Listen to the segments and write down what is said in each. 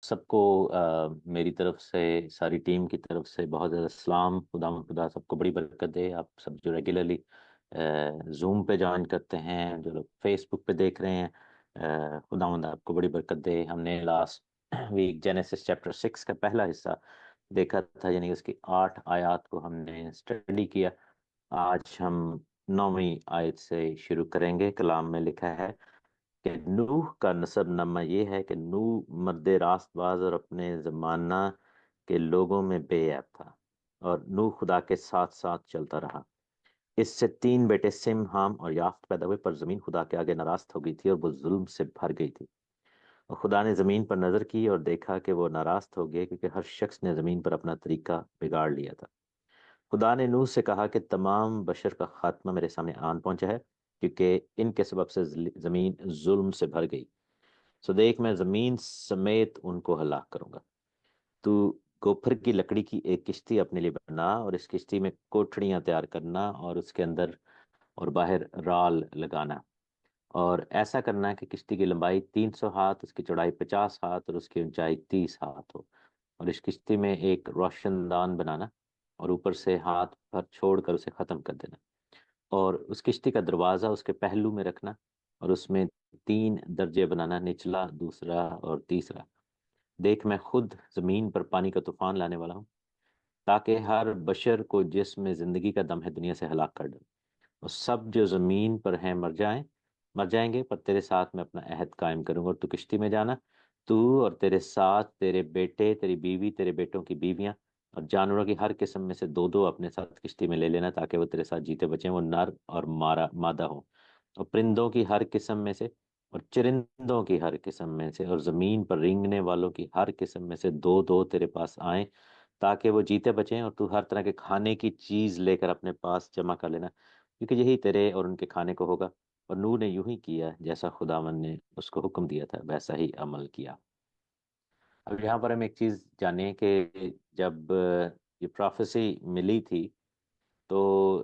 सबको मेरी तरफ से, सारी टीम की तरफ से बहुत ज़्यादा सलाम। खुदा सबको बड़ी बरकत दे। आप सब जो रेगुलरली जूम पे ज्वाइन करते हैं, जो लोग फेसबुक पे देख रहे हैं, खुदावंद आपको बड़ी बरकत दे। हमने लास्ट वीक जेनेसिस चैप्टर 6 का पहला हिस्सा देखा था, यानी उसकी 8 आयत को हमने स्टडी किया। आज हम 9वीं आयत से शुरू करेंगे। कलाम में लिखा है कि नूह का नसब नामा ये है कि नूह मर्द रास्तबाज और अपने जमाना के लोगों में बेऐब था, और नूह खुदा के साथ साथ चलता रहा। इससे 3 बेटे सिम, हाम और याफ्त पैदा हुए, पर जमीन खुदा के आगे नाराज हो गई थी और वो जुल्म से भर गई थी। और खुदा ने जमीन पर नजर की और देखा कि वो नाराज हो गए, क्योंकि हर शख्स ने जमीन पर अपना तरीका बिगाड़ लिया था। खुदा ने नूह से कहा कि तमाम बशर का खात्मा मेरे सामने आन पहुंचा है, क्योंकि इनके सबब से जमीन जुल्म से भर गई। सो देख, मैं जमीन समेत उनको हलाक करूंगा। तू गोफर की लकड़ी की एक किश्ती अपने लिए बना, और इस किश्ती में कोठड़ियां तैयार करना, और उसके अंदर और बाहर राल लगाना। और ऐसा करना है कि किश्ती की लंबाई 300 हाथ, उसकी चौड़ाई 50 हाथ और उसकी ऊंचाई 30 हाथ हो। और इस किश्ती में एक रोशनदान बनाना, और ऊपर से हाथ भर छोड़कर उसे खत्म कर देना। और उस किश्ती का दरवाजा उसके पहलू में रखना, और उसमें 3 दर्जे बनाना, निचला, दूसरा और तीसरा। देख, मैं खुद जमीन पर पानी का तूफान लाने वाला हूँ, ताकि हर बशर को जिसमें जिंदगी का दम है दुनिया से हलाक कर दूं। और सब जो जमीन पर हैं मर जाएंगे, पर तेरे साथ मैं अपना अहद कायम करूंगा। और तू किश्ती में जाना, तू और तेरे साथ तेरे बेटे, तेरी बीवी, तेरे बेटों की बीवियां, और जानवरों की हर किस्म में से दो दो अपने साथ किश्ती में ले लेना, ताकि वो तेरे साथ जीते बचे, वो नर और मादा हो। और परिंदों की हर किस्म में से, और चरिंदों की हर किस्म में से, और जमीन पर रेंगने वालों की हर किस्म में से दो दो तेरे पास आए, ताकि वो जीते बचें। और तू हर तरह के खाने की चीज लेकर अपने पास जमा कर लेना, क्योंकि यही तेरे और उनके खाने को होगा। और नूह ने यूं ही किया, जैसा खुदावन ने उसको हुक्म दिया था, वैसा ही अमल किया। अब यहाँ पर हम एक चीज जाने कि जब ये प्रोफेसी मिली थी, तो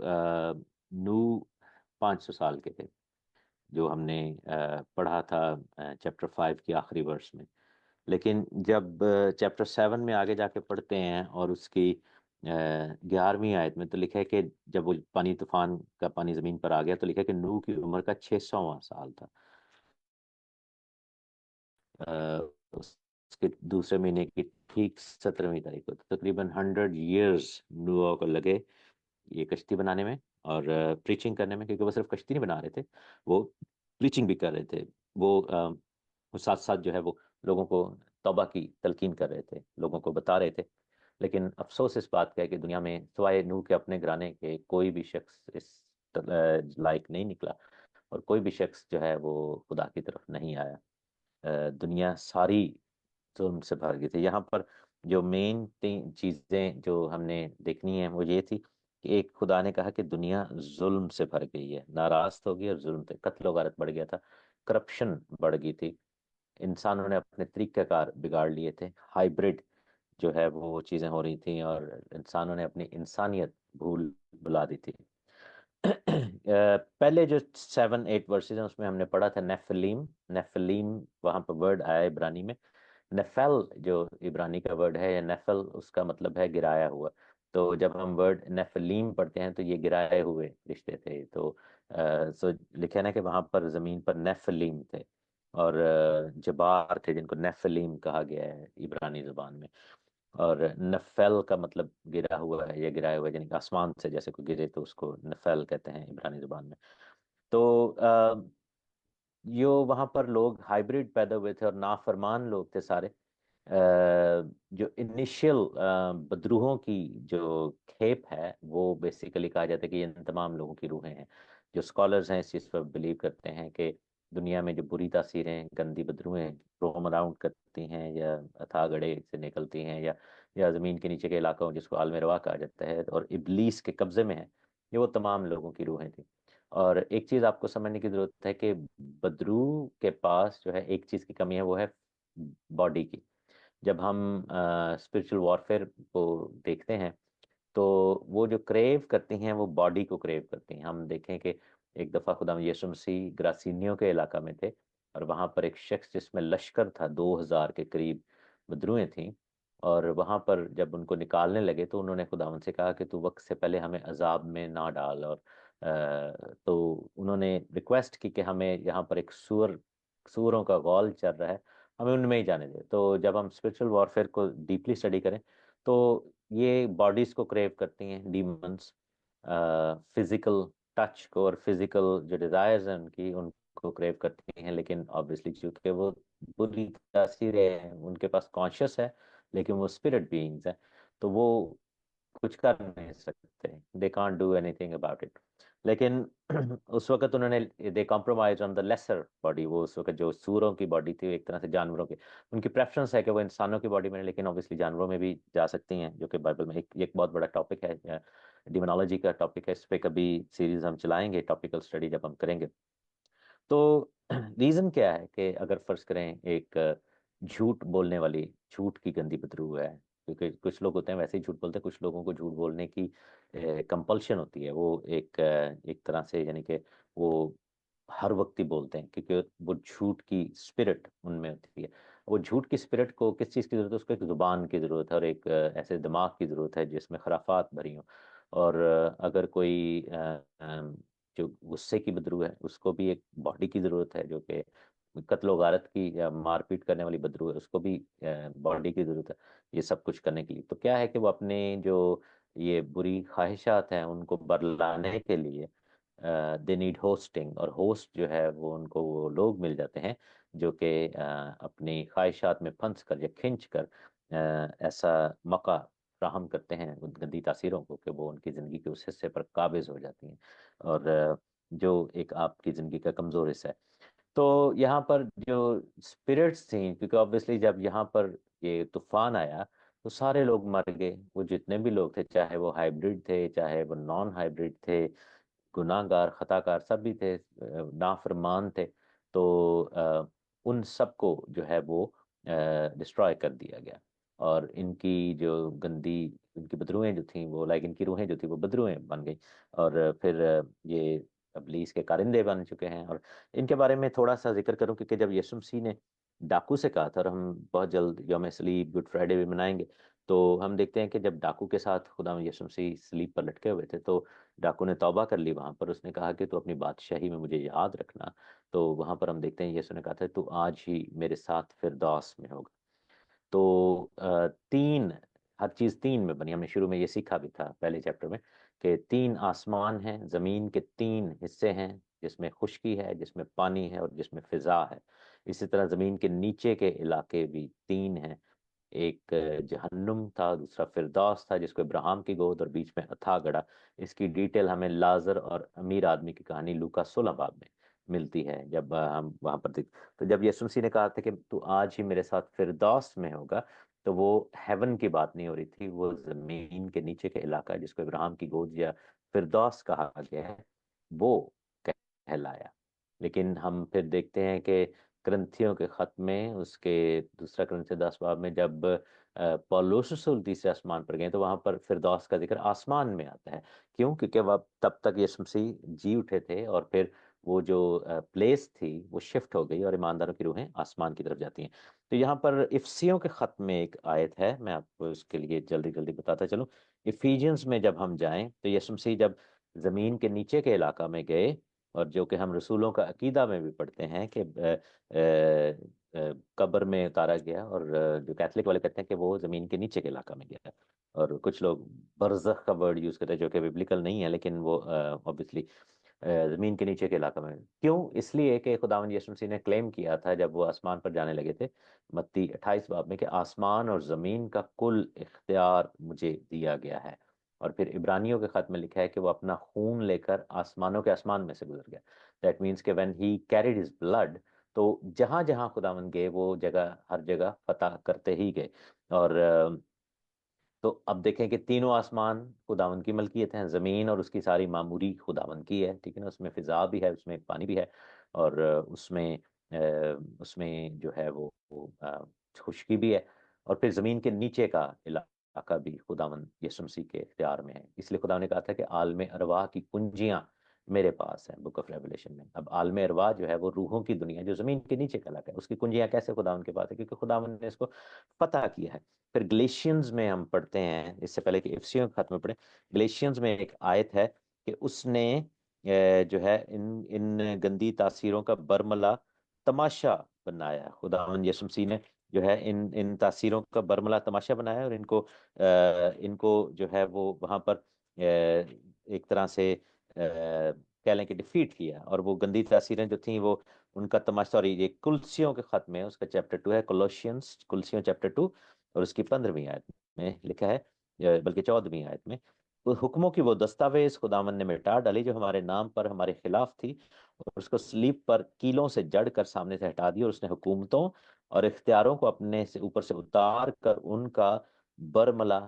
नूह 500 साल के थे, जो हमने पढ़ा था चैप्टर 5 की आखिरी वर्ष में। लेकिन जब चैप्टर 7 में आगे जाके पढ़ते हैं, और उसकी 11वीं आयत में तो लिखा है कि जब वो पानी, तूफान का पानी जमीन पर आ गया, तो लिखा है कि नूह की उम्र का 600वां साल था। उसके दूसरे महीने की ठीक 17वीं तारीख को, तो तकरीबन 100 ईयर्स नूह को लगे ये कश्ती बनाने में और प्रीचिंग करने में, क्योंकि वो सिर्फ कश्ती नहीं बना रहे थे, वो प्रीचिंग भी कर रहे थे। वो साथ साथ जो है वो लोगों को तौबा की तलकीन कर रहे थे, लोगों को बता रहे थे। लेकिन अफसोस इस बात का है कि दुनिया में सिवाय नूह के अपने घराने के कोई भी शख्स इस लायक नहीं निकला, और कोई भी शख्स जो है वो खुदा की तरफ नहीं आया। दुनिया सारी जुल्म से भर गई थी। यहाँ पर जो मेन तीन चीजें जो हमने देखनी है वो ये थी कि एक, खुदा ने कहा कि दुनिया जुल्म से भर गई है, नाराज हो गई, और जुल्म थे, कत्ल वारत बढ़ गया था, करप्शन बढ़ गई थी, इंसानों ने अपने तरीक़ाकार बिगाड़ लिए थे, हाइब्रिड जो है वो चीज़ें हो रही थी, और इंसानों ने अपनी इंसानियत भूल भुला दी थी। पहले जो 7-8 वर्सेज हैं उसमें हमने पढ़ा था नेफलीम। नेफलीम वहां पर वर्ड आया इब्रानी में। नेफेल जो इब्रानी का वर्ड है, या नेफल, उसका मतलब है गिराया हुआ। तो जब हम वर्ड नेफलीम पढ़ते हैं तो ये गिराए हुए रिश्ते थे। तो सो लिखे ना कि वहां पर जमीन पर नेफलीम थे, और जबार थे जिनको नेफलीम कहा गया है इब्रानी जुबान में। और नफेल का मतलब गिरा हुआ है या गिराया हुआ है, यानी कि आसमान से जैसे कोई गिरे तो उसको नफेल कहते हैं इब्रानी जुबान में। तो यो वहां पर लोग हाइब्रिड पैदा हुए थे और नाफरमान लोग थे सारे। जो इनिशियल बदरूहों की जो खेप है, वो बेसिकली कहा जाता है कि ये इन तमाम लोगों की रूहें हैं। जो स्कॉलर्स हैं इस चीज़ पर बिलीव करते हैं कि दुनिया में जो बुरी तासीरें, गंदी बदरूहें रोम अराउंड करती हैं, या अथाह गड्ढे से निकलती हैं, या ज़मीन के नीचे के इलाकों जिसको आलम रवा कहा जाता है और इब्लीस के कब्जे में है, ये वो तमाम लोगों की रूहें थी। और एक चीज़ आपको समझने की ज़रूरत है कि बदरू के पास जो है एक चीज़ की कमी है, वो है बॉडी की। जब हम स्पिरिचुअल वॉरफेयर को देखते हैं, तो वो जो क्रेव करती हैं वो बॉडी को क्रेव करती हैं। हम देखें कि एक दफ़ा खुदा यीशु मसीह ग्रासीनियों के इलाका में थे, और वहाँ पर एक शख्स जिसमें लश्कर था 2000 के करीब, बदरूएं थीं, और वहां पर जब उनको निकालने लगे तो उन्होंने खुदावंद से कहा कि तू वक्त से पहले हमें अजाब में ना डाल। और तो उन्होंने रिक्वेस्ट की कि हमें यहाँ पर एक सूअरों का गौल चल रहा है, हमें उनमें ही जाने दे। तो जब हम स्पिरिचुअल वॉरफेयर को डीपली स्टडी करें तो ये बॉडीज को क्रेव करती हैं डीमंस, फिजिकल टच को और फिजिकल जो डिजायर्स हैं उनकी, उनको क्रेव करती हैं। लेकिन ऑब्वियसली चूंकि वो बुरी तासीर है, उनके पास कॉन्शियस है लेकिन वो स्पिरिट बीइंग्स है, तो वो कुछ कर नहीं सकते, they can't do anything about it. लेकिन उस वक्त उन्होंने they compromise on the lesser body. वो उस वक्त जो सूरों की बॉडी थी एक तरह से जानवरों की, उनकी प्रेफरेंस है कि वो इंसानों की बॉडी में, लेकिन ऑब्वियसली जानवरों में भी जा सकती हैं, जो कि बाइबल में एक बहुत बड़ा टॉपिक है, डिमोनोलॉजी का टॉपिक है। इस पे कभी सीरीज हम चलाएंगे, टॉपिकल स्टडी जब हम करेंगे। तो रीजन क्या है कि अगर फर्ज करें एक झूठ बोलने वाली, झूठ की गंदी बदबू है, क्योंकि कुछ लोग होते हैं वैसे ही झूठ बोलते हैं, कुछ लोगों को झूठ बोलने की कंपल्शन होती है, वो एक तरह से, यानी कि वो हर वक्त ही बोलते हैं क्योंकि वो झूठ की स्पिरिट उनमें होती है। वो झूठ की स्पिरिट को किस चीज़ की जरूरत है? उसको एक जुबान की जरूरत है और एक ऐसे दिमाग की जरूरत है जिसमें खराफात भरी हो। और अगर कोई जो गुस्से की बदरू है उसको भी एक बॉडी की जरूरत है, जो कि कत्लो गारत की या मारपीट करने वाली बदरू है उसको भी बॉडी की जरूरत है ये सब कुछ करने के लिए। तो क्या है कि वो अपने जो ये बुरी ख्वाहिशात हैं उनको बरलाने के लिए दे नीड होस्टिंग, और होस्ट जो है वो उनको वो लोग मिल जाते हैं जो कि अपनी ख्वाहिशात में फंस कर या खिंच कर ऐसा मौका फ्राहम करते हैं उन गंदी तासीरों को कि वो उनकी ज़िंदगी के उस हिस्से पर काबिज हो जाती हैं, और जो एक आपकी ज़िंदगी का कमज़ोर हिस्सा है। तो यहाँ पर जो स्पिरिट्स थी, क्योंकि ऑब्वियसली जब यहाँ पर ये तूफान आया तो सारे लोग मर गए, वो जितने भी लोग थे, चाहे वो हाइब्रिड थे चाहे वो नॉन हाइब्रिड थे, गुनाहगार खताकार सब भी थे, नाफरमान थे। तो उन सबको जो है वो डिस्ट्रॉय कर दिया गया। और इनकी जो गंदी, इनकी बदरूहें जो थी वो, लाइक इनकी रूहें जो थी वो बदरूहें बन गई, और फिर ये इब्लीस के कारिंदे बन चुके हैं। और इनके बारे में थोड़ा सा जिक्र करूं, क्योंकि जब यीशु मसीह ने डाकू से कहा था, और हम बहुत जल्द यौम सलीब गुड फ्राइडे भी मनाएंगे, तो हम देखते हैं कि जब डाकू के साथ खुदा यीशु मसीह सलीब पर लटके हुए थे तो डाकू ने तौबा कर ली वहां पर, उसने कहा कि तू अपनी बादशाही में मुझे याद रखना। तो वहां पर हम देखते हैं यीशु ने कहा था तू आज ही मेरे साथ फिरदौस में होगा। तो तीन, हर चीज तीन में बनी, हमने शुरू में ये सीखा भी था पहले चैप्टर में कि तीन आसमान हैं, जमीन के तीन हिस्से हैं, जिसमें खुश्की है, जिसमें पानी है और जिसमें फिजा है। इसी तरह जमीन के नीचे के इलाके भी तीन हैं, एक जहन्नुम था, दूसरा फिरदौस था जिसको इब्राहिम की गोद, और बीच में अथाह गढ़ा। इसकी डिटेल हमें लाजर और अमीर आदमी की कहानी लूका 16 बाब में मिलती है जब हम वहां पर देख। तो जब यीशु मसीह ने कहा था कि तू आज ही मेरे साथ फिरदौस में होगा, तो वो हेवन की बात नहीं हो रही थी, वो जमीन के नीचे का इलाका जिसको इब्राहिम की गोद या फिरदौस कहा गया है वो कहलाया। लेकिन हम फिर देखते हैं कि ग्रंथियों के खत में, उसके दूसरा ग्रंथी 10 बाब में, जब पौलुस रसूल तीसरे आसमान पर गए तो वहां पर फिरदौस का जिक्र आसमान में आता है। क्यों? क्योंकि वह तब तक यीशु मसीह जी उठे थे, और फिर वो जो प्लेस थी वो शिफ्ट हो गई और ईमानदारों की रूहें आसमान की तरफ जाती हैं। तो यहाँ पर इफसियों के खत में एक आयत है, मैं आपको उसके लिए जल्दी जल्दी बताता चलूं। इफिजियंस में जब हम जाएं तो यीशु मसीह जब जमीन के नीचे के इलाका में गए, और जो कि हम रसूलों का अकीदा में भी पढ़ते हैं कि कब्र में उतारा गया, और जो कैथलिक वाले कहते हैं कि वो जमीन के नीचे के इलाका में गया। और कुछ लोग बरज़ख का वर्ड यूज करते हैं जो कि बिब्लिकल नहीं है, लेकिन वो ऑब्वियसली जमीन के नीचे के इलाका में। क्यों? इसलिए कि खुदावंद यीशु मसीह ने क्लेम किया था जब वो आसमान पर जाने लगे थे, मत्ती 28 बाब में, कि आसमान और जमीन का कुल इख्तियार मुझे दिया गया है। और फिर इब्रानियों के खत में लिखा है कि वो अपना खून लेकर आसमानों के आसमान में से गुजर गया। दैट मीन्स कि when he carried his blood, तो जहां जहां खुदावंद गए वो जगह, हर जगह फतह करते ही गए। और तो अब देखें कि तीनों आसमान खुदावंद की मलकियत हैं, जमीन और उसकी सारी मामूरी खुदावंद की है, ठीक है ना, उसमें फिजा भी है, उसमें पानी भी है, और उसमें जो है वो खुशकी भी है। और फिर जमीन के नीचे का इलाका भी खुदावंद यीशु मसीह के इख्तियार में है। इसलिए खुदा ने कहा था कि आलम अरवाह की कुंजियां मेरे पास है बुक ऑफ रेवलेशन में। अब आलम अरवाह जो है वो रूहों की दुनिया जो जमीन के नीचे का इलाका है, उसकी कुंजियां कैसे खुदा के पास है? क्योंकि खुदा ने इसको फतह किया है। फिर गलेशियंस में हम पढ़ते हैं, इससे पहले कि इफिसियों के खत में पढ़े, गलेशियंस में एक आयत है कि उसने जो है इन इन गंदी तासीरों का बरमला तमाशा बनाया। खुदावंद यीशु मसीह ने जो है इन इन तासीरों का बरमला तमाशा बनाया, और इनको जो है वो वहां पर एक तरह से कह लें कि डिफीट किया। और वो गंदी तासीरें जो थी वो उनका तमाशा, सॉरी ये कुलसियों के खत में उसका चैप्टर 2 है, कोलोशियंस कुलसियों चैप्टर 2 और उसकी 15वीं आयत में लिखा है, बल्कि 14वीं आयत में, वो हुक्मों की वो दस्तावेज खुदावन ने मिटा डाली जो हमारे नाम पर हमारे खिलाफ थी, और उसको स्लीप पर कीलों से जड़ कर सामने से हटा दिया। और उसने हुकूमतों और इख्तियारों को अपने से ऊपर से उतार कर उनका बरमला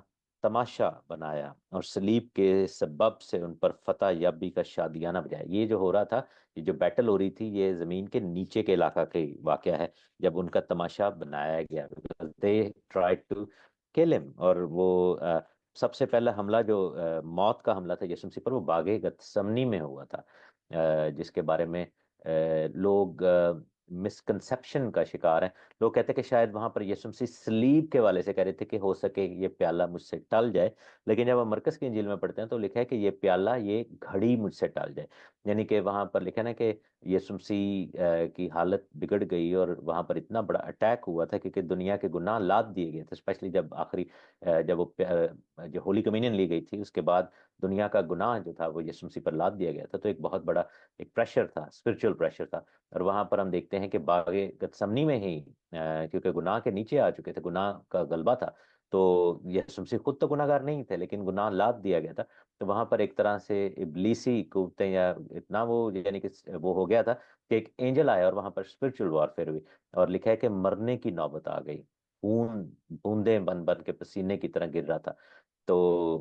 तमाशा बनाया, और सलीब के सबब से उन पर फतह याबी का शादियाना बजाया। ये जो हो रहा था, ये जो बैटल हो रही थी, ये जमीन के नीचे के इलाका के वाकया है, जब उनका तमाशा बनाया गया। They tried to kill him. और वो सबसे पहला हमला जो मौत का हमला था यीशु मसीह पर, वो बागे गतसमनी में हुआ था, जिसके बारे में लोग मिसकंसेप्शन का शिकार हैं। लोग कहते हैं कि शायद वहां पर यीशु मसीह सलीब के वाले से कह रहे थे कि हो सके ये प्याला मुझसे टल जाए, लेकिन जब हम मरकस की इंजील में पढ़ते हैं तो लिखा है कि ये प्याला, ये घड़ी मुझसे टल जाए। यानी कि वहां पर लिखा है ना कि यीशु मसीह की हालत बिगड़ गई, और वहां पर इतना बड़ा अटैक हुआ था क्योंकि दुनिया के गुनाह लाद दिए गए थे। स्पेशली जब आखिरी जब वो जो होली कम्युनियन ली गई थी, उसके बाद दुनिया का गुनाह जो था वो यीशु मसीह पर लाद दिया गया था। तो एक बहुत बड़ा एक प्रेशर था, स्पिरिचुअल प्रेशर था। और वहां पर हम देखते हैं कि बागे गतसमनी में ही क्योंकि गुनाह के नीचे आ चुके थे, गुनाह का गलबा था, तो यीशु मसीह खुद तो गुनाहगार नहीं थे, लेकिन गुनाह लाद दिया गया था। तो वहां पर एक तरह से इब्लीसी कुव्वतें या इतना वो यानी कि वो हो गया था कि एक एंजल आया और वहां पर स्पिरिचुअल वॉरफेयर हुई। और लिखा है कि मरने की नौबत आ गई, खून बूंदे बन बन के पसीने की तरह गिर रहा था। तो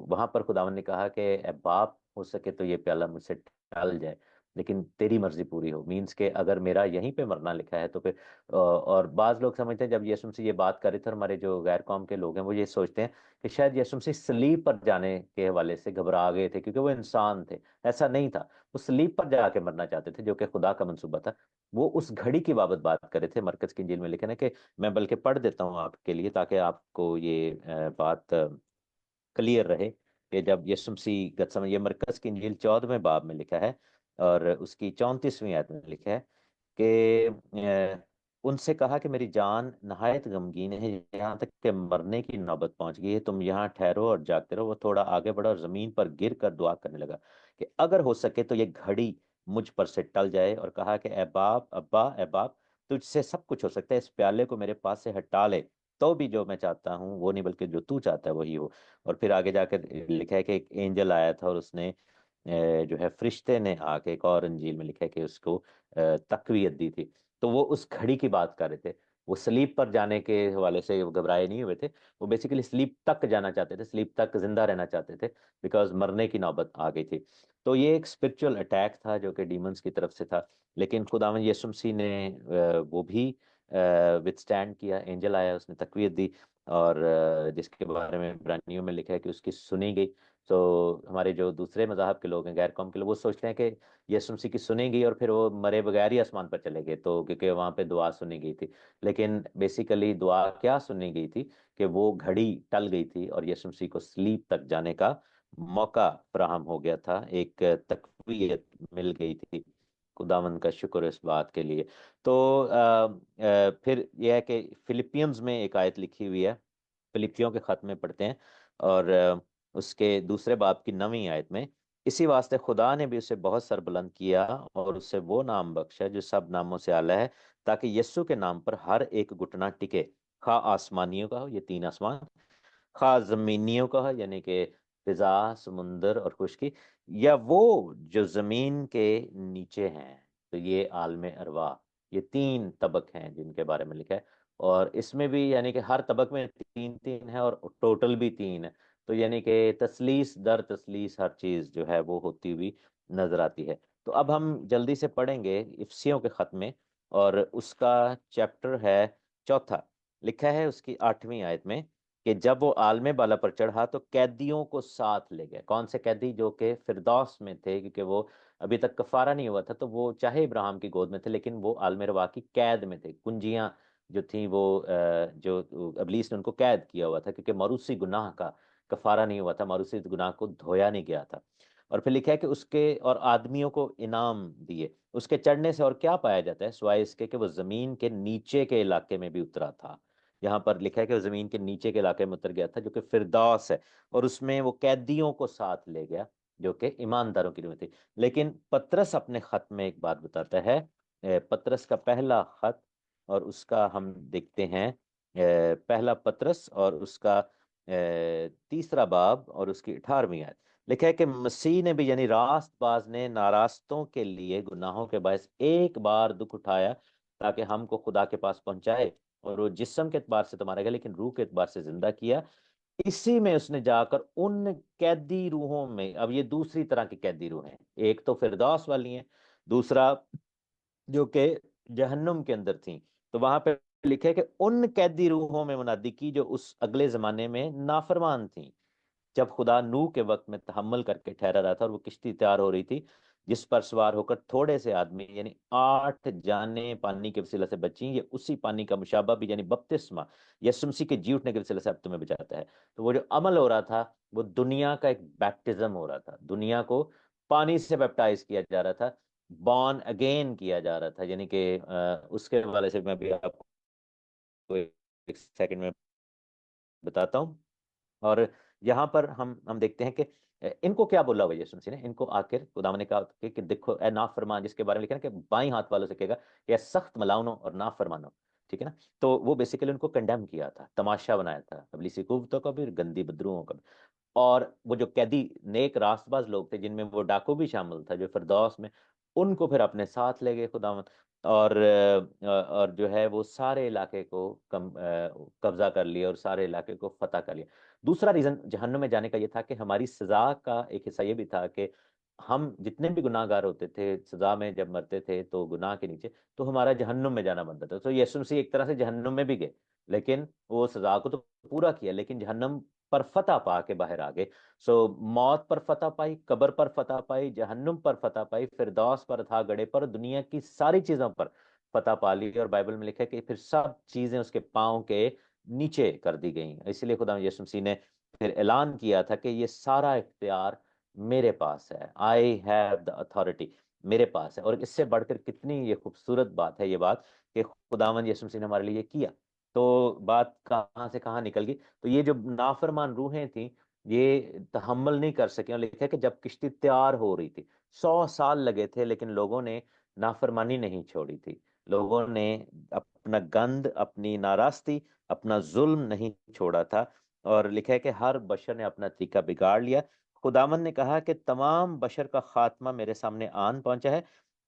वहां पर खुदावन ने कहा कि "ए बाप, हो सके तो ये प्याला मुझसे टल जाए, लेकिन तेरी मर्जी पूरी हो"। मीन्स के अगर मेरा यहीं पे मरना लिखा है तो फिर और बाज लोग समझते हैं, जब यीशु मसीह ये बात कर रहे थे, और हमारे जो गैर कौम के लोग हैं वो ये सोचते हैं कि शायद यीशु मसीह सलीब पर जाने के हवाले से घबरा गए थे क्योंकि वो इंसान थे। ऐसा नहीं था, वो सलीब पर जाके मरना चाहते थे, जो कि खुदा का मंसूबा था। वो उस घड़ी की बाबत बात कर रहे थे। मरकज की इंजील में लिखे ना कि मैं बल्कि पढ़ देता हूँ आपके लिए ताकि आपको ये बात क्लियर रहे कि जब यीशु मसीह गतसमनी, ये मरकज की इंजील 14वें बाब में लिखा है और उसकी 34वीं आयत में लिखा है कि उनसे कहा कि मेरी जान नहायत गमगीन है, यहाँ तक कि मरने की नौबत पहुंच गई है। तुम यहाँ ठहरो और जागते रहो। वो थोड़ा आगे बढ़ा और जमीन पर गिर कर दुआ करने लगा कि अगर हो सके तो ये घड़ी मुझ पर से टल जाए, और कहा कि ए बाप, अब्बा, ए बाप, तुझसे सब कुछ हो सकता है, इस प्याले को मेरे पास से हटा ले, तो भी जो मैं चाहता हूँ वो नहीं बल्कि जो तू चाहता है वही हो। और फिर आगे जाकर लिखा है कि एक एंजल आया था और उसने जो है फरिश्ते ने आके, एक और अंजील में लिखा है कि उसको तकवीत दी थी। तो वो उस घड़ी की बात कर रहे थे। वो स्लीप पर जाने के हवाले से वो घबराए नहीं हुए थे, वो बेसिकली स्लीप तक जाना चाहते थे, स्लीप तक जिंदा रहना चाहते थे, बिकॉज मरने की नौबत आ गई थी। तो ये एक स्पिरिचुअल अटैक था जो कि डीमंस की तरफ से था, लेकिन खुदावंद यीशु मसीह ने वो भी विथस्टैंड किया। एंजल आया, उसने तकवीत दी, और जिसके बारे में इब्रानियों में लिखा है कि उसकी सुनी गई। तो हमारे जो दूसरे मज़हब के लोग हैं, गैर कौम के लोग, वो सोचते हैं कि यीशु मसीह की सुनी गई और फिर वो मरे बगैर ही आसमान पर चले गए, तो क्योंकि वहां पे दुआ सुनी गई थी। लेकिन बेसिकली दुआ क्या सुनी गई थी कि वो घड़ी टल गई थी और यीशु मसीह को स्लीप तक जाने का मौका फराहम हो गया था, एक तकवीत मिल गई थी। खुदावंद का शुक्र है इस बात के लिए। तो फिर यह है कि फिलिपियंस में एक आयत लिखी हुई है, फिलिपियों के खत में पढ़ते हैं, और उसके दूसरे बाब की 9वीं आयत में, इसी वास्ते खुदा ने भी उसे बहुत सरबुलंद किया और उसे वो नाम बख्शा जो सब नामों से आला है, ताकि यीशु के नाम पर हर एक घुटना टिके, खा आसमानियों का हो, ये 3 आसमान, खा जमीनियों का हो यानी कि फिजा, समुंदर और खुश्की, या वो जो जमीन के नीचे हैं। तो ये आलम अरवा, ये 3 तबक हैं जिनके बारे में लिखा है। और इसमें भी यानी कि हर तबक में 3 3 है और टोटल भी 3 है। तो यानी कि तसलीस दर तसलीस हर चीज जो है वो होती हुई नजर आती है। तो अब हम जल्दी से पढ़ेंगे इफ्सियों के खत में, और उसका चैप्टर है 4। लिखा है उसकी 8वीं आयत में कि जब वो आलमे बाला पर चढ़ा तो कैदियों को साथ ले गया। कौन से कैदी? जो कि फिरदौस में थे, क्योंकि वो अभी तक कफारा नहीं हुआ था, तो वो चाहे इब्राहिम की गोद में थे लेकिन वो आलमे रवा की कैद में थे। कुंजियां जो थी वो जो इब्लीस ने उनको कैद किया हुआ था, क्योंकि मारूसी गुनाह का कफारा नहीं हुआ था, मारूसी गुनाह को धोया नहीं गया था। और फिर लिखा है कि उसके और आदमियों को इनाम दिए। उसके चढ़ने से और क्या पाया जाता है सिवाय इसके कि वो जमीन के नीचे के इलाके में भी उतरा था। यहाँ पर लिखा है कि वो जमीन के नीचे के इलाके में उतर गया था, जो कि फिरदौस है, और उसमें वो कैदियों को साथ ले गया जो कि ईमानदारों की रूह थी। लेकिन पतरस अपने खत में एक बात बताता है, पतरस का पहला खत, और उसका हम देखते हैं पहला पतरस और उसका तीसरा बाब और उसकी 18वीं आयत। लिखा है कि मसीह ने भी, यानी रास्तबाज ने, नारास्तों के लिए गुनाहों के बायस एक बार दुख उठाया ताकि हमको खुदा के पास पहुंचाए, और वो जिस्म के एतबार से तो मारा गया लेकिन रूह के एतबार से जिंदा किया। इसी में उसने जाकर उन कैदी रूहों में, अब ये दूसरी तरह की कैदी रूह हैं, एक तो फिरदौस वाली हैं, दूसरा जो कि जहन्नुम के अंदर थी। तो वहां पे लिखे कि उन कैदी रूहों में मुनादी की जो उस अगले जमाने में नाफरमान थी, जब खुदा नूह के वक्त में तहम्मुल करके ठहरा रहा था और वो किश्ती तैयार हो रही थी, जिस पर सवार होकर थोड़े से आदमी, यानी 8 जाने पानी के वसीला से बची। ये उसी पानी का मुशाबा भी, यानी बपतिस्मा यीशु मसीह के जी उठने के वसीला से अब तुम्हें बचाता है। तो वो जो अमल हो रहा था वो दुनिया का एक बैप्टिज्म हो रहा था, दुनिया को पानी से बैप्टाइज किया जा रहा था, बॉर्न अगेन किया जा रहा था। यानी कि उसके हवाले से मैं भी आपको एक सेकंड में बताता हूँ। और यहाँ पर हम देखते हैं कि इनको क्या बोला हुआ यीशु मसीह ने? इनको आखिर खुदावन ने कहा कि देखो ए नाफरमान, जिसके बारे में लिखा है कि बाईं हाथ वालों से कहेगा कि ए सख्त मलाउनो और नाफरमानो, ठीक है ना। तो वो बेसिकली उनको कंडेम किया था, तमाशा बनाया था इब्लीसी कुव्वतों का भी, गंदी बदरूहों का भी। और वो जो कैदी नेक रास्तबाज लोग थे, जिनमें वो डाकू भी शामिल था जो फिरदौस में, उनको फिर अपने साथ ले गए खुदावन। और जो है वो सारे इलाके को कब्जा कर लिया और सारे इलाके को फतह कर लिया। दूसरा रीजन जहन्नुम में जाने का ये था कि हमारी सजा का एक हिस्सा ये भी था कि हम जितने भी गुनाहगार होते थे, सजा में जब मरते थे तो गुनाह के नीचे, तो हमारा जहन्नुम में जाना बनता था। तो यीशु मसीह एक तरह से जहन्नुम में भी गए, लेकिन वो सजा को तो पूरा किया, लेकिन जहन्नुम पर फतह पा के बाहर आ गए। सो मौत पर फतह पाई, कब्र पर फतह पाई, जहन्नुम पर फतह पाई, फिरदौस पर, था गड़े पर, दुनिया की सारी चीजों पर फतह पा ली। और बाइबल में लिखा है कि फिर सब चीजें उसके पांव के नीचे कर दी गई। इसलिए खुदा यीशु मसीह ने फिर ऐलान किया था कि ये सारा इख्तियार मेरे पास है, आई हैव द अथॉरिटी, मेरे पास है। और इससे बढ़कर कितनी ये खूबसूरत बात है, ये बात कि खुदावन यीशु मसीह ने हमारे लिए ये किया। तो बात कहाँ से कहाँ निकल गई? तो ये जो नाफरमान रूहें थी, ये तहम्मुल नहीं कर सकी। और लिखा है कि जब किश्ती तैयार हो रही थी, 100 साल लगे थे, लेकिन लोगों ने नाफरमानी नहीं छोड़ी थी। लोगों ने अपना गंद, अपनी नाराजगी, अपना जुल्म नहीं छोड़ा था। और लिखा है कि हर बशर ने अपना तरीका बिगाड़ लिया। खुदावन ने कहा कि तमाम बशर का खात्मा मेरे सामने आन पहुंचा है,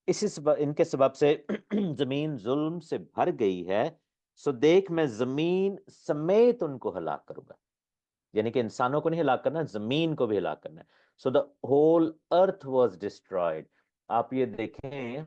इनके सबब से जमीन जुल्म से भर गई है। सो देख, मैं जमीन समेत उनको हलाक करूंगा। यानी कि इंसानों को नहीं हलाक करना, जमीन को भी हलाक करना है। So the whole earth was destroyed. आप ये देखें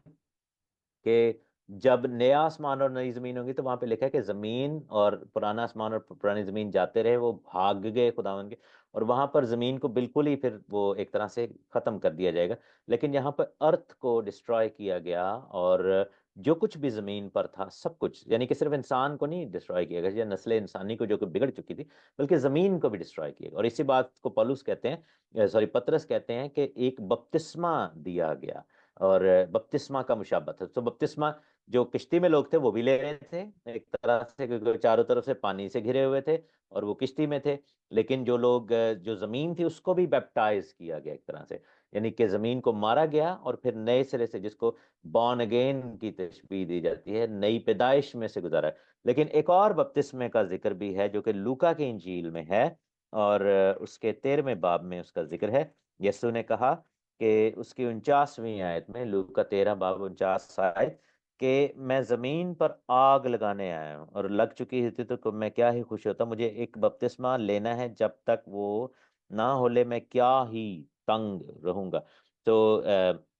कि जब नया आसमान और नई जमीन होंगी, तो वहां पे लिखा है कि जमीन और पुराना आसमान और पुरानी जमीन जाते रहे, वो भाग गए खुदावन के, और वहां पर जमीन को बिल्कुल ही फिर वो एक तरह से खत्म कर दिया जाएगा। लेकिन यहाँ पर अर्थ को डिस्ट्रॉय किया गया, और जो कुछ भी जमीन पर था सब कुछ, यानी कि सिर्फ इंसान को नहीं डिस्ट्रॉय किया गया या नस्ल इंसानी को जो कि बिगड़ चुकी थी, बल्कि जमीन को भी डिस्ट्रॉय किया गया। और इसी बात को पौलुस कहते हैं, सॉरी पतरस कहते हैं कि एक बपतिस्मा दिया गया, और बपतिस्मा का मुशाबत है। तो बपतिस्मा, जो किश्ती में लोग थे वो भी ले रहे थे एक तरह से, क्योंकि चारों तरफ से पानी से घिरे हुए थे और वो किश्ती में थे। लेकिन जो लोग, जो जमीन थी, उसको भी बैप्टाइज किया गया एक तरह से, यानी कि जमीन को मारा गया और फिर नए सिरे से, जिसको बॉर्न अगेन की तशबीह दी जाती है, नई पैदाइश में से गुजारा है। लेकिन एक और बपतिस्मे का जिक्र भी है जो कि लूका की इंजील में है, और उसके 13वें बाब में उसका जिक्र है। यीशु ने कहा कि उसकी 49वीं आयत में, लूका 13 बाब 49 आयत, कि मैं जमीन पर आग लगाने आया हूँ, और लग चुकी थी तो मैं क्या ही खुश होता, मुझे एक बपतिस्मा लेना है, जब तक वो ना हो ले मैं क्या ही तंग रहूंगा। तो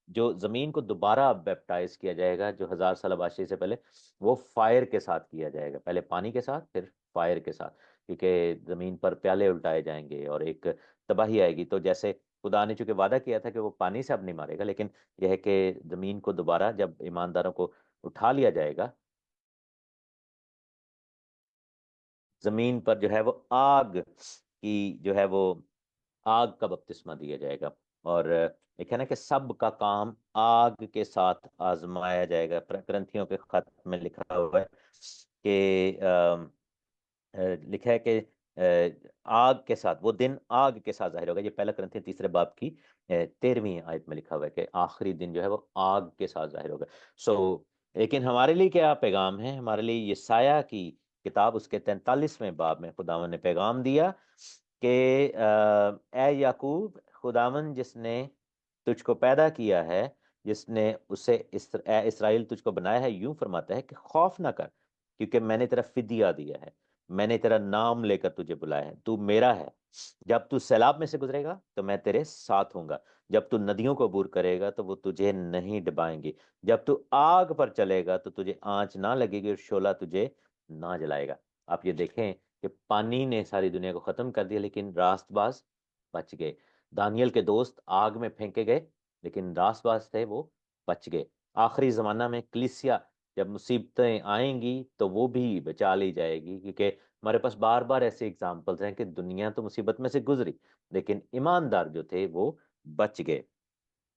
जो जमीन को दोबारा बैप्टाइज किया जाएगा, जो 1000 साल आबादी से पहले, वो फायर के साथ किया जाएगा, पहले पानी के साथ फिर फायर के साथ। क्योंकि जमीन पर प्याले उल्टाए जाएंगे और एक तबाही आएगी। तो जैसे खुदा ने चूंकि वादा किया था कि वो पानी से अब नहीं मारेगा, लेकिन यह है कि जमीन को दोबारा जब ईमानदारों को उठा लिया जाएगा, जमीन पर जो है वो आग की जो है वो आग का बपतिस्मा दिया जाएगा। और एक है ना कि सब का काम आग के साथ आजमाया जाएगा। ग्रंथियों के खत में लिखा हुआ है कि लिखा है कि आग के साथ, वो दिन आग के साथ जाहिर होगा। ये पहला ग्रंथियों तीसरे बाब की 13वीं आयत में लिखा हुआ है कि आखिरी दिन जो है वो आग के साथ जाहिर होगा। सो लेकिन हमारे लिए क्या पैगाम है? हमारे लिए ये साया की किताब उसके 43वें बाब में खुदावन ने पैगाम दिया कि ए याकूब, खुदावन जिसने तुझको पैदा किया है, जिसने उसे ए इसराइल तुझको बनाया है, यूं फरमाता है कि खौफ ना कर, क्योंकि मैंने तेरा फिदिया दिया है, मैंने तेरा नाम लेकर तुझे बुलाया है, तू मेरा है। जब तू सैलाब में से गुजरेगा तो मैं तेरे साथ होऊंगा, जब तू नदियों को अबूर करेगा तो वो तुझे नहीं डुबाएंगी, जब तू आग पर चलेगा तो तुझे आंच ना लगेगी और शोला तुझे ना जलाएगा। आप ये देखें कि पानी ने सारी दुनिया को खत्म कर दिया, लेकिन रास्तबाज बच गए। दानियल के दोस्त आग में फेंके गए, लेकिन रास्तबाज थे, वो बच गए। आखिरी जमाना में कलीसिया जब मुसीबतें आएंगी तो वो भी बचा ली जाएगी, क्योंकि हमारे पास बार बार ऐसे एग्जाम्पल्स हैं कि दुनिया तो मुसीबत में से गुजरी, लेकिन ईमानदार जो थे वो बच गए।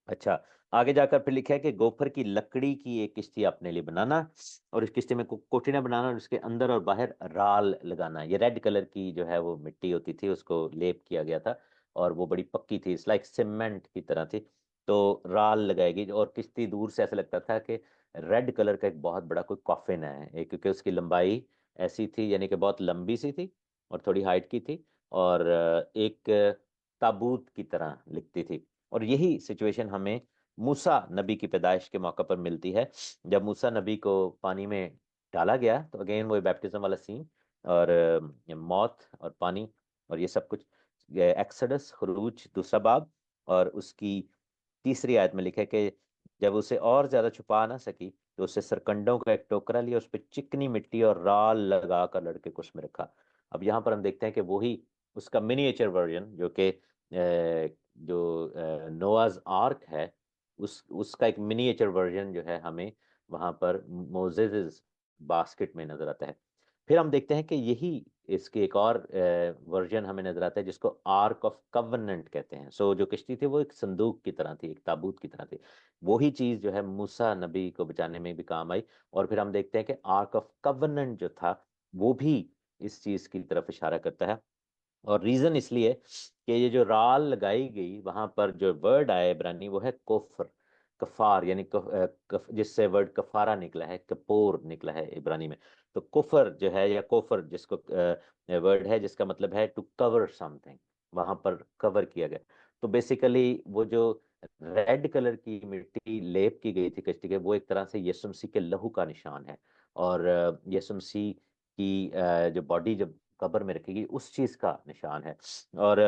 अच्छा, आगे जाकर फिर लिखा है कि गोफर की लकड़ी की एक किश्ती अपने लिए बनाना, और इस किश्ती में कोठियां बनाना, और उसके अंदर और बाहर राल लगाना। ये रेड कलर की जो है वो मिट्टी होती थी, उसको लेप किया गया था, और वो बड़ी पक्की थी, इट्स लाइक सीमेंट की तरह थी। तो राल लगाएगी, और किश्ती दूर से ऐसा लगता था कि रेड कलर का एक बहुत बड़ा कोई कॉफिन है, क्योंकि उसकी लंबाई ऐसी थी, यानी कि बहुत लंबी सी थी और थोड़ी हाइट की थी, और एक ताबूत की तरह लिखती थी। और यही सिचुएशन हमें मूसा नबी की पैदाइश के मौके पर मिलती है। जब मूसा नबी को पानी में डाला गया तो अगेन वो बैप्टिज्म वाला सीन, और मौत और पानी और ये सब कुछ। एक्सodus खरूज दूसरा बाब और उसकी तीसरी आयत में लिखा है कि जब उसे और ज्यादा छुपा ना सकी तो उसे सरकंडों का एक टोकरा लिया, उस पर चिकनी मिट्टी और राल लगा कर लड़के को उसमें रखा। अब यहाँ पर हम देखते हैं कि वही उसका मिनिएचर वर्जन, जो कि जो नोआज आर्क है, उस उसका एक मिनिएचर वर्जन जो है हमें वहां पर मोजेस बास्केट में नजर आता है। फिर हम देखते हैं कि यही इसके एक और वर्जन हमें नजर आता है, जिसको आर्क ऑफ कवनेंट कहते हैं। सो जो किश्ती थी वो एक संदूक की तरह थी, एक ताबूत की तरह थी। वही चीज जो है मूसा नबी को बचाने में भी काम आई। और फिर हम देखते हैं कि आर्क ऑफ कवनेंट जो था वो भी इस चीज की तरफ इशारा करता है। और रीजन इसलिए कि ये जो राल लगाई गई, वहां पर जो वर्ड आया इब्रानी वो है कोफर, कफार, यानी जिससे वर्ड कफारा निकला है, कपोर निकला है इब्रानी में। तो कुफर जो है या कोफर, जिसको वर्ड है जिसका मतलब है टू कवर समथिंग, वहां पर कवर किया गया। तो बेसिकली वो जो रेड कलर की मिट्टी लेप की गई थी कश्ती के, वो एक तरह से यीशु मसीह के लहू का निशान है। और यीशु मसीह की जो बॉडी जब कब्र में रखेगी उस चीज का निशान है। और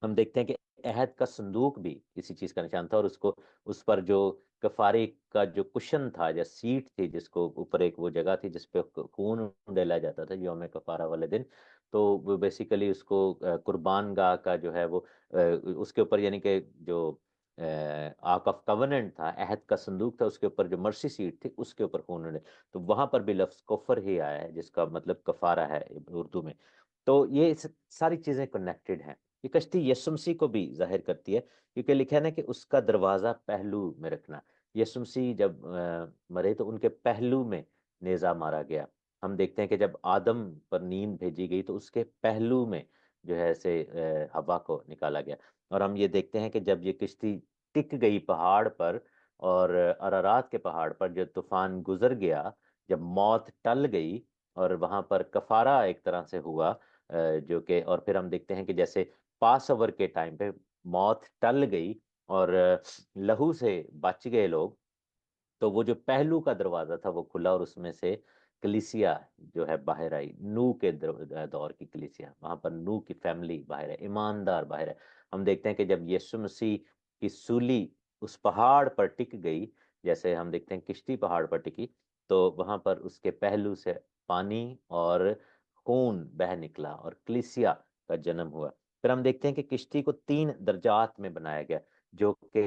हम देखते हैं कि अहद का संदूक भी इसी चीज का निशान था, और उसको उस पर जो कफारे का जो कुशन था या सीट थी, जिसको ऊपर एक वो जगह थी जिसपे खून डाला जाता था यौम कफारा वाले दिन। तो वो बेसिकली उसको कुर्बान गाह का जो है वो उसके ऊपर, यानी कि जो आर्क ऑफ कवनेंट था, अहद का संदूक था, उसके ऊपर जो मर्सी सीट थी उसके ऊपर खून डाले। तो वहां पर भी लफ्ज कुफर ही आया है, जिसका मतलब कफारा है उर्दू में। तो ये सारी चीजें कनेक्टेड हैं। ये कश्ती यीशु मसीह को भी जाहिर करती है, क्योंकि लिखा है ना कि उसका दरवाजा पहलू में रखना। यीशु मसीह जब मरे तो उनके पहलू में नेजा मारा गया। हम देखते हैं कि जब आदम पर नींद भेजी गई तो उसके पहलू में जो है से हवा को निकाला गया। और हम ये देखते हैं कि जब ये किश्ती टिक गई पहाड़ पर, और अरारात के पहाड़ पर जब तूफान गुजर गया, जब मौत टल गई, और वहां पर कफारा एक तरह से हुआ, जो कि और फिर हम देखते हैं कि जैसे पास ओवर के टाइम पे मौत टल गई और लहू से बच गए लोग, तो वो जो पहलू का दरवाजा था वो खुला, और उसमें से कलीसिया जो है बाहर आई। नू के दौर की कलीसिया, वहां पर नू की फैमिली बाहर है, ईमानदार बाहर है। हम देखते हैं कि जब यीशु मसीह की सूली उस पहाड़ पर टिक गई, जैसे हम देखते हैं किश्ती पहाड़ पर टिकी, तो वहां पर उसके पहलू से पानी और खून बह निकला और कलीसिया का जन्म हुआ। फिर हम देखते हैं कि किश्ती को 3 दर्जात में बनाया गया, जो कि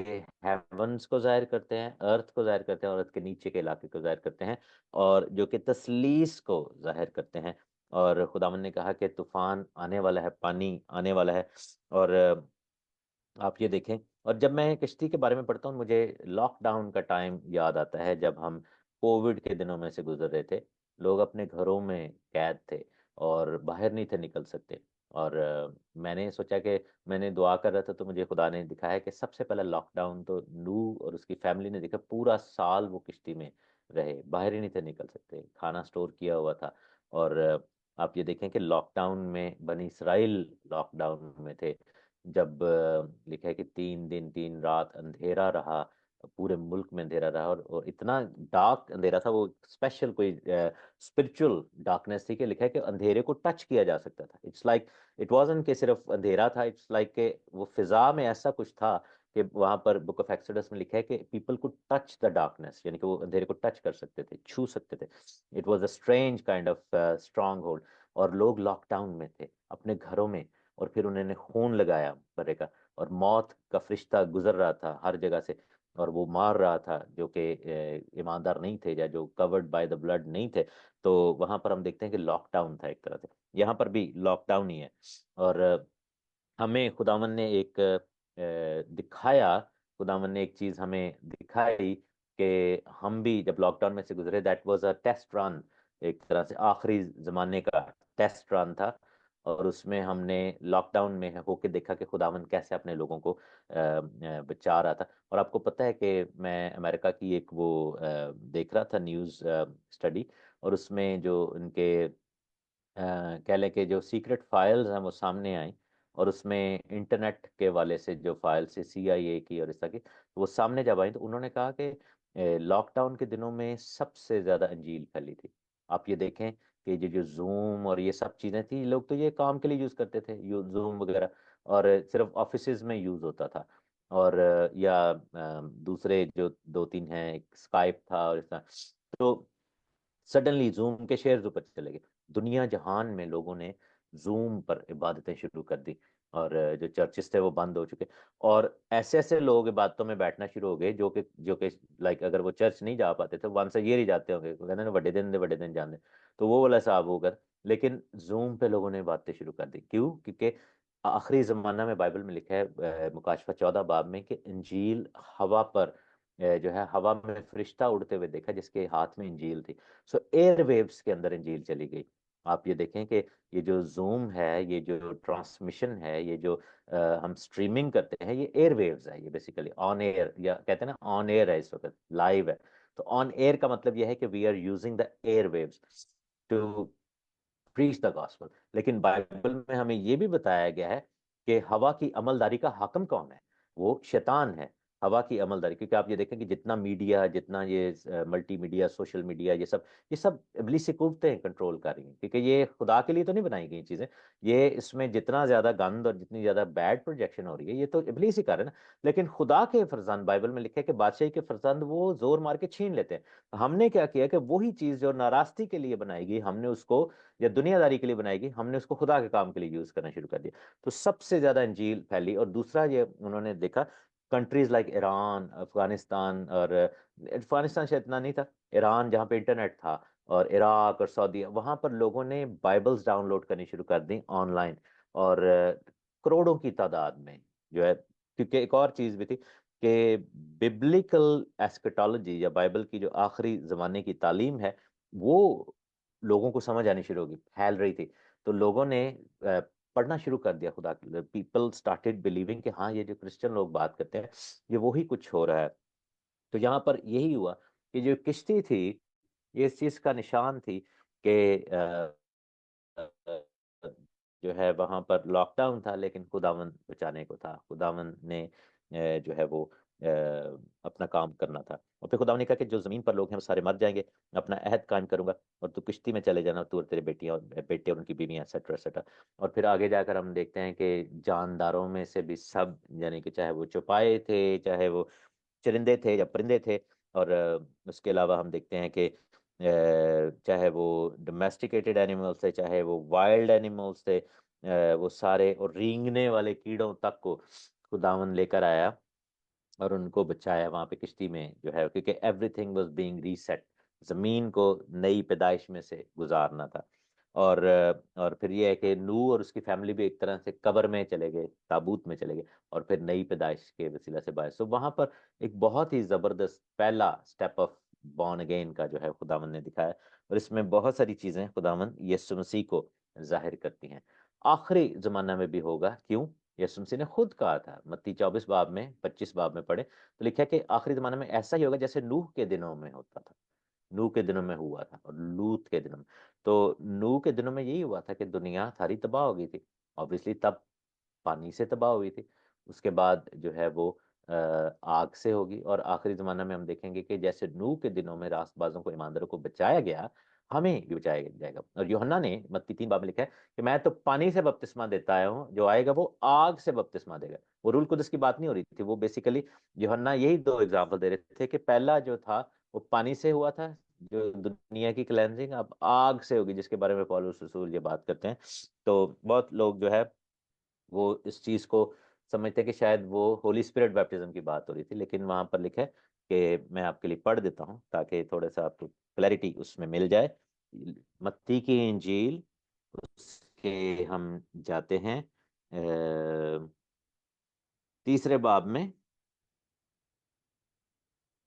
हेवंस को जाहिर करते हैं, अर्थ को जाहिर करते हैं और अर्थ के नीचे के इलाके को जाहिर करते हैं, और जो कि तसलीस को जाहिर करते हैं। और खुदावंद ने कहा कि तूफान आने वाला है, पानी आने वाला है। और आप ये देखें, और जब मैं किश्ती के बारे में पढ़ता हूँ मुझे लॉकडाउन का टाइम याद आता है, जब हम कोविड के दिनों में से गुजर रहे थे। लोग अपने घरों में कैद थे और बाहर नहीं थे निकल सकते। और मैंने सोचा कि मैंने दुआ कर रहा था तो मुझे खुदा ने दिखाया कि सबसे पहला लॉकडाउन तो नूह और उसकी फैमिली ने देखा। पूरा साल वो किश्ती में रहे, बाहर ही नहीं थे निकल सकते, खाना स्टोर किया हुआ था। और आप ये देखें कि लॉकडाउन में बनी इसराइल लॉकडाउन में थे, जब लिखा है कि 3 दिन 3 रात अंधेरा रहा, पूरे मुल्क में अंधेरा रहा। और इतना डार्क अंधेरा था, वो स्पेशल कोई स्पिरिचुअल डार्कनेस थी कि लिखा है कि अंधेरे को टच किया जा सकता था। इट्स लाइक इट वाजंट कि सिर्फ अंधेरा था, इट्स लाइक कि वो फिजा में ऐसा कुछ था कि वहां पर बुक ऑफ एक्सोडस में लिखा है कि people could touch the darkness, यानी कि वो अंधेरे को टच कर सकते थे, छू सकते थे। It was a strange kind of strong hold. और लोग लॉकडाउन में थे अपने घरों में, और फिर उन्होंने खून लगाया बरे का, और मौत का फरिश्ता गुजर रहा था हर जगह से, और वो मार रहा था जो कि ईमानदार नहीं थे या जो कवर्ड बाय द ब्लड नहीं थे। तो वहां पर हम देखते हैं कि लॉकडाउन था एक तरह से, यहाँ पर भी लॉकडाउन ही है। और हमें खुदावन ने एक दिखाया, खुदावन ने एक चीज हमें दिखाई कि हम भी जब लॉकडाउन में से गुजरे, that was a test run, एक तरह से आखिरी जमाने का टेस्ट रन था। और उसमें हमने लॉकडाउन में होके देखा कि खुदावन कैसे अपने लोगों को बचा रहा था। और आपको पता है कि मैं अमेरिका की एक वो देख रहा था न्यूज़ स्टडी, और उसमें जो उनके कह लें कि जो सीक्रेट फाइल्स हैं वो सामने आई, और उसमें इंटरनेट के वाले से जो फाइल्स है CIA की और इस तरह की, तो वो सामने जब आई तो उन्होंने कहा कि लॉकडाउन के दिनों में सबसे ज़्यादा अंजील फैली थी। आप ये देखें कि जो जूम और ये सब चीज़ें थी, लोग तो ये काम के लिए यूज़ करते थे, जूम वगैरह, और सिर्फ ऑफिसेज में यूज़ होता था। और या दूसरे जो 2 3 हैं, स्काइप था और इस तरह। तो सडनली जूम के शेयर्स ऊपर चले गए, दुनिया जहान में लोगों ने जूम पर इबादतें शुरू कर दी, और जो चर्चेस थे वो बंद हो चुके। और ऐसे ऐसे लोग इबादतों में बैठना शुरू हो गए जो कि लाइक अगर वो चर्च नहीं जा पाते थे, वंस ईयर ही जाते होंगे, वो कहते हैं ना बड़े दिन जाने, तो वो वाला हिसाब होगा। लेकिन जूम पे लोगों ने बातें शुरू कर दी, क्यों? क्योंकि आखिरी जमाना में बाइबल में लिखा है मुकाशफा 14 बाब में कि इंजील हवा पर जो है, हवा में फरिश्ता उड़ते हुए देखा जिसके हाथ में इंजील थी। सो एयर वेव्स के अंदर इंजील चली गई। आप ये देखें कि ये जो जूम है, ये जो ट्रांसमिशन है, ये जो हम स्ट्रीमिंग करते हैं, ये एयर वेव्स है, ये बेसिकली ऑन एयर, या कहते हैं ना ऑन एयर है, इस वक्त लाइव है। तो ऑन एयर का मतलब यह है कि we are using the air waves to preach the gospel. लेकिन बाइबल में हमें यह भी बताया गया है कि हवा की अमलदारी का हाकिम कौन है? वो शैतान है। हवा की अमलदारी, क्योंकि आप ये देखें कि जितना मीडिया, जितना ये मल्टी मीडिया, सोशल मीडिया, ये सब इब्लीसी कुव्वतें कंट्रोल कर रही हैं, क्योंकि ये खुदा के लिए तो नहीं बनाई गई चीजें। ये इसमें जितना ज्यादा गंद और जितनी ज्यादा बैड प्रोजेक्शन हो रही है, ये तो इब्लीस ही कर रहे हैं ना। लेकिन खुदा के फरजंद, बाइबल में लिखा है कि बादशाही के फरजंद वो जोर मार के छीन लेते हैं। हमने क्या किया कि वही चीज जो नाराजगी के लिए बनाई गई, हमने उसको, या दुनियादारी के लिए बनाएगी, हमने उसको खुदा के काम के लिए यूज करना शुरू कर दिया। तो सबसे ज्यादा इंजील फैली। और दूसरा ये उन्होंने देखा, कंट्रीज लाइक ईरान, अफगानिस्तान, और अफगानिस्तान शायद इतना नहीं था, ईरान जहाँ पे इंटरनेट था, और इराक और सऊदी, वहां पर लोगों ने बाइबल्स डाउनलोड करनी शुरू कर दी ऑनलाइन। और करोड़ों की तादाद में जो है, क्योंकि एक और चीज भी थी कि बिब्लिकल एस्केटोलॉजी, या बाइबल की जो आखिरी जमाने की तालीम है, वो लोगों को समझ आनी शुरू होगी, फैल रही थी। तो लोगों ने पढ़ना शुरू कर दिया खुदा के लिए। पीपल स्टार्टेड बिलीविंग कि हाँ, ये जो क्रिश्चियन लोग बात करते हैं, ये वही कुछ हो रहा है। तो यहाँ पर यही हुआ कि जो किश्ती थी, ये इस चीज का निशान थी कि जो है वहां पर लॉकडाउन था, लेकिन खुदावन बचाने को था। खुदावन ने जो है वो अपना काम करना था। और फिर खुदावन ने कहा कि जो जमीन पर लोग हैं वो सारे मर जाएंगे, अपना अहद कायम करूंगा, और तू किश्ती में चले जाना, तू और तेरे बेटियां और बेटे और उनकी बीवियां, एक्सेट्रा एक्सेट्रा। और फिर आगे जाकर हम देखते हैं कि जानदारों में से भी सब, यानी कि चाहे वो चौपाए थे, चाहे वो चरिंदे थे या परिंदे थे, और उसके अलावा हम देखते हैं कि चाहे वो डोमेस्टिकेटेड एनिमल्स थे, चाहे वो वाइल्ड एनिमल्स थे, वो सारे, और रेंगने वाले कीड़ों तक को खुदावन लेकर आया और उनको बचाया वहां पे किश्ती में, जो है, क्योंकि एवरीथिंग वाज बीइंग रीसेट। जमीन को नई पैदाइश में से गुजारना था। और फिर ये है कि नूह और उसकी फैमिली भी एक तरह से कब्र में चले गए, ताबूत में चले गए, और फिर नई पैदाइश के वसीला से बायस। तो वहां पर एक बहुत ही जबरदस्त पहला स्टेप ऑफ बॉर्न अगेन का जो है खुदावन ने दिखाया। और इसमें बहुत सारी चीजें खुदावन यीशु मसीह को जाहिर करती हैं। आखिरी जमाना में भी होगा, क्यों? यीशु मसीह ने खुद कहा था, मत्ती 24 बाब में 25 बाब में पढ़े तो लिखा है कि आखिरी जमाने में ऐसा ही होगा जैसे नूह के दिनों में होता था, नूह के दिनों में हुआ था, और लूत के दिनों में। तो नूह के दिनों में यही हुआ था कि दुनिया सारी तबाह हो गई थी। ऑब्वियसली तब पानी से तबाह हुई थी। उसके बाद जो है वो आग से होगी। और आखिरी जमाना में हम देखेंगे कि जैसे नूह के दिनों में रास्तबाजों को, ईमानदारों को बचाया गया, हमें भी बचाया जाएगा। और यूहन्ना ने मत्ती 3 बाब में लिखा है कि मैं तो पानी से बपतिस्मा देता आया हूँ, जो आएगा वो आग से बपतिस्मा देगा। वो रूल कुदस की बात नहीं हो रही थी, वो बेसिकली यूहन्ना यही दो एग्जाम्पल दे रहे थे कि पहला जो था वो पानी से हुआ था, जो दुनिया की क्लेंजिंग, अब आग से होगी, जिसके बारे में पौलुस रसूल ये बात करते हैं। तो बहुत लोग जो है वो इस चीज को समझते हैं कि शायद वो होली स्पिरिट बैप्टिज्म की बात हो रही थी, लेकिन वहां पर लिखा है कि मैं आपके लिए पढ़ देता हूँ ताकि थोड़ा सा आपको क्लैरिटी उसमें मिल जाए। मत्ती की इंजील, उसके हम जाते हैं तीसरे बाब में,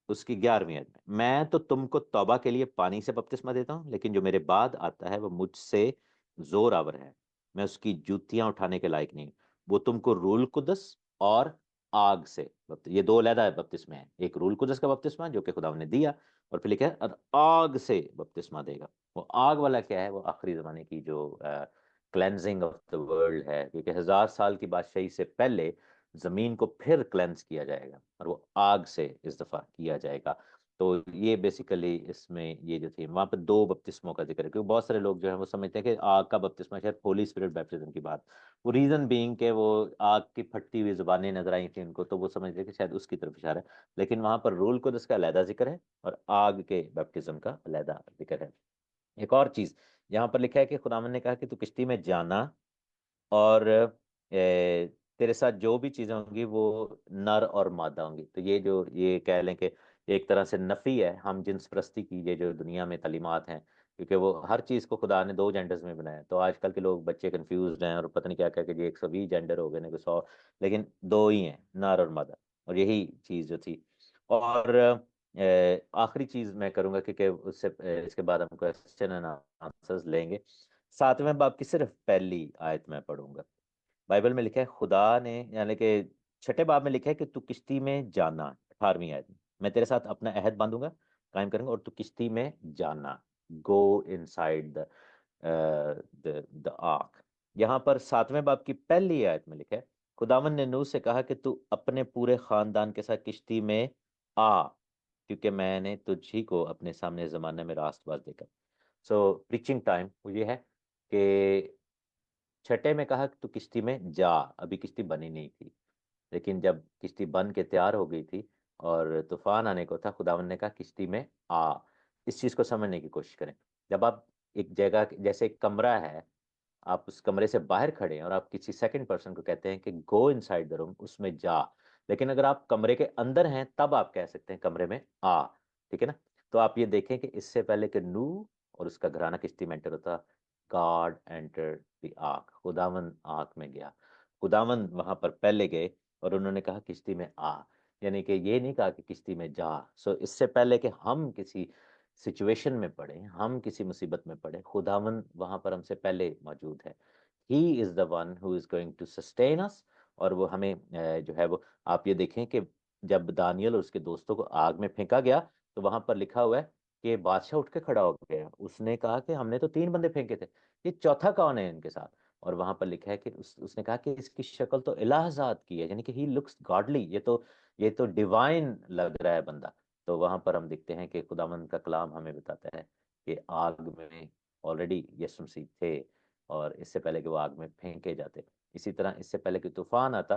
उसकी 11वीं आयत में, मैं तो तुमको तौबा के लिए पानी से बपतिस्मा देता हूँ, लेकिन जो मेरे बाद आता है वो मुझसे जोर आवर है, मैं उसकी जूतियां उठाने के लायक नहीं हूं। वो तुमको रूल कुदस और आग से ये दो अलहदा बपतिस्मे हैं। एक रूल कुदस का बपतिस्मा जो कि खुदा ने दिया, और फिर लिखा है और आग से बपतिस्मा देगा। वो आग वाला क्या है? वो आखिरी जमाने की जो क्लेंजिंग ऑफ द वर्ल्ड है, क्योंकि 1000 साल की बादशाही से पहले जमीन को फिर क्लेंस किया जाएगा, और वो आग से इस दफा किया जाएगा। तो ये बेसिकली इसमें ये जो थी, वहां पर दो बपतिस्मों का जिक्र है, क्योंकि बहुत सारे लोग जो है वो समझते हैं कि आग का बपतिस्मा शायद होली स्पिरिट बैप्टिज्म की बात, वो रीजन बीइंग के वो आग की फटती हुई जुबानें नजर आई थी उनको, तो वो समझते हैं कि शायद उसकी तरफ इशारा है। लेकिन वहां पर रूल को जिसका अलहदा जिक्र है, और आग के बैप्टिज्म का अलहदा जिक्र है। एक और चीज यहाँ पर लिखा है कि खुदावन ने कहा कि तू किश्ती में जाना, और तेरे साथ जो भी चीजें होंगी वो नर और मादा होंगी। तो ये जो ये कह लें कि एक तरह से नफी है हम जिन्स परस्ती की, ये जो दुनिया में तालीमात हैं, क्योंकि वो हर चीज को खुदा ने दो जेंडर्स में बनाया। तो आजकल के लोग बच्चे कंफ्यूज हैं और पता नहीं क्या क्या कि जी 120 जेंडर हो गए ना, 100, लेकिन दो ही हैं, नर और मादा। और यही चीज जो थी। और आखिरी चीज मैं करूंगा, क्योंकि उससे इसके बाद हम क्वेश्चन एंड आंसर्स लेंगे। 7वें बाब की सिर्फ पहली आयत में पढ़ूंगा। बाइबल में लिखा है खुदा ने, यानी कि 6ठे बाब में लिखा है कि तू किश्ती में जाना। 18वीं आयत में, मैं तेरे साथ अपना अहद बांधूंगा, कायम करूंगा, और तू किश्ती में जाना, go inside the the arc. यहाँ पर 7वें बाब की पहली आयत में लिखा है खुदावन ने नूह से कहा कि तू अपने पूरे खानदान के साथ किश्ती में आ, क्योंकि मैंने तुझी को अपने सामने जमाने में रास्तबाज देखा। सो प्रीचिंग टाइम वो ये है कि 6ठे में कहा कि तू किश्ती में जा। अभी किश्ती बनी नहीं थी, लेकिन जब किश्ती बन के तैयार हो गई थी और तूफान आने को था, खुदावन ने कहा किश्ती में आ। इस चीज को समझने की कोशिश करें। जब आप एक जगह, जैसे एक कमरा है, आप उस कमरे से बाहर खड़े हैं और आप किसी सेकंड पर्सन को कहते हैं कि गो इनसाइड द रूम, उसमें जा। लेकिन अगर आप कमरे के अंदर हैं तब आप कह सकते हैं कमरे में आ। ठीक है ना? तो आप ये देखें कि इससे पहले कि नूह और उसका घराना किश्ती में एंटर होता, गॉड एंटर द आर्क, खुदावन आर्क में गया। खुदावन वहां पर पहले गए और उन्होंने कहा किश्ती में आ, यानी कि ये नहीं कहा कि किश्ती में जा। सो इससे पहले कि हम किसी सिचुएशन में पड़े, हम किसी मुसीबत में पड़े, खुदावन वहां पर हमसे पहले मौजूद है। He is the one who is going to sustain us. और वो हमें जो है वो, आप ये देखें कि जब दानियल और उसके दोस्तों को आग में फेंका गया, तो वहां पर लिखा हुआ है कि बादशाह उठ के खड़ा हो गया, उसने कहा कि हमने तो 3 बंदे फेंके थे, ये चौथा कौन है इनके साथ? और वहां पर लिखा है कि उसने कहा कि इसकी शक्ल तो इलाहजाद की है, यानी कि ही लुक्स गॉडली, ये तो डिवाइन लग रहा है बंदा। तो वहां पर हम देखते हैं कि खुदावंद का कलाम हमें बताता है कि आग में ऑलरेडी यीशु मसीह थे, और इससे पहले कि वो आग में फेंके जाते। इसी तरह इससे पहले कि तूफान आता,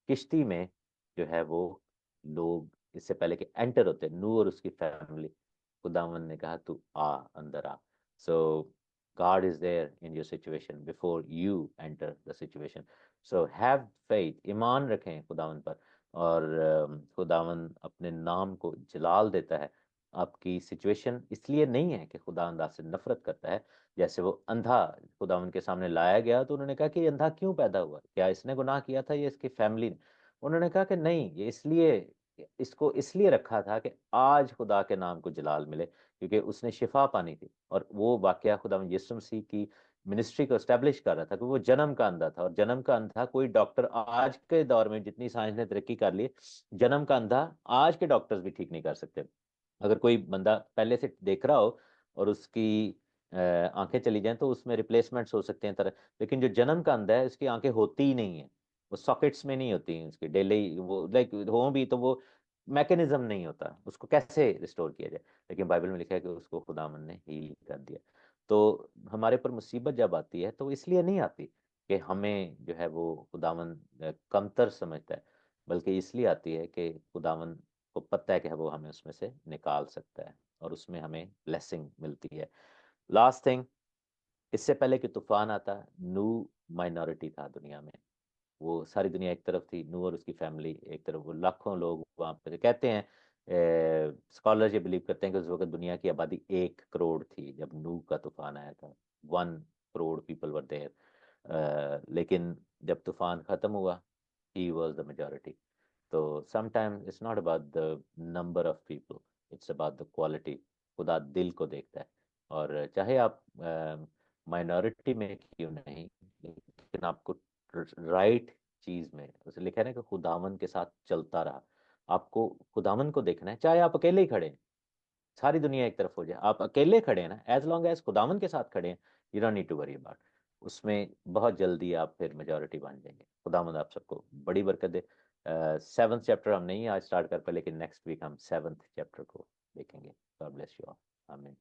किश्ती में जो है वो लोग, इससे पहले कि एंटर होते, नूह और उसकी फैमिली, खुदावन ने कहा तू आ, अंदर आ। सो God is there in your situation before you enter the situation. So have faith, ईमान रखें खुदावन पर। और खुदावन अपने नाम को जलाल देता है। आपकी सिचुएशन इसलिए नहीं है कि खुदा अंधा से नफरत करता है। जैसे वो अंधा खुदावन के सामने लाया गया तो उन्होंने कहा कि अंधा क्यों पैदा हुआ, क्या इसने गुनाह किया था या इसकी फैमिली ने? उन्होंने कहा कि नहीं, ये इसलिए, इसको इसलिए रखा था कि आज खुदा के नाम को जलाल मिले, क्योंकि उसने शिफा पानी थी। और वो वाकया खुदा यीशु मसीह की मिनिस्ट्री को एस्टेब्लिश कर रहा था कि वो जन्म का अंधा था। और जन्म का अंधा कोई डॉक्टर, आज के दौर में जितनी साइंस ने तरक्की कर ली, जन्म का अंधा आज के डॉक्टर्स भी ठीक नहीं कर सकते। अगर कोई बंदा पहले से देख रहा हो और उसकी आंखें चली जाएं तो उसमें रिप्लेसमेंट्स हो सकते हैं तरह। लेकिन जो जन्म का अंधा है उसकी आंखें होती ही नहीं है, वो सॉकेट्स में नहीं होती हैं उसकी डेली, वो लाइक हो भी तो वो मैकेनिज्म नहीं होता, उसको कैसे रिस्टोर किया जाए। लेकिन बाइबल में लिखा है कि उसको खुदावन ने हील कर दिया। तो हमारे पर मुसीबत जब आती है तो इसलिए नहीं आती कि हमें जो है वो खुदावन कमतर समझता है, बल्कि इसलिए आती है कि खुदावन को पता है कि वो हमें उसमें से निकाल सकता है और उसमें हमें ब्लेसिंग मिलती है। लास्ट थिंग, इससे पहले कि तूफान आता, नू माइनॉरिटी था दुनिया में। वो सारी दुनिया एक तरफ थी, नूह और उसकी फैमिली एक तरफ, वो लाखों लोग वहाँ पे कहते हैं। स्कॉलर ये बिलीव करते हैं कि उस वक्त दुनिया की आबादी 1 करोड़ थी जब नूह का तूफान आया था। 1 करोड़ पीपल वर देयर। लेकिन जब तूफान खत्म हुआ, ही वॉज द मेजोरिटी। तो sometime it's not about the number of people, it's about the quality. खुदा दिल को देखता है। और चाहे आप माइनॉरिटी में क्यों नहीं, लेकिन आपको राइट चीज में, उसे लिखा है ना कि खुदावन के साथ चलता रहा। आपको खुदावन को देखना है, चाहे आप अकेले ही खड़े हैं, सारी दुनिया एक तरफ हो जाए, आप अकेले खड़े हैं ना, एज लॉन्ग एज खुदावन के साथ खड़े हैं, you don't need to worry about. उसमें बहुत जल्दी आप फिर मेजोरिटी बन जाएंगे। खुदावंद आप सबको बड़ी बरकत दे। 7th चैप्टर हम नहीं आज स्टार्ट कर पाए, लेकिन नेक्स्ट वीक हम 7th चैप्टर को देखेंगे। God bless you all. आमीन।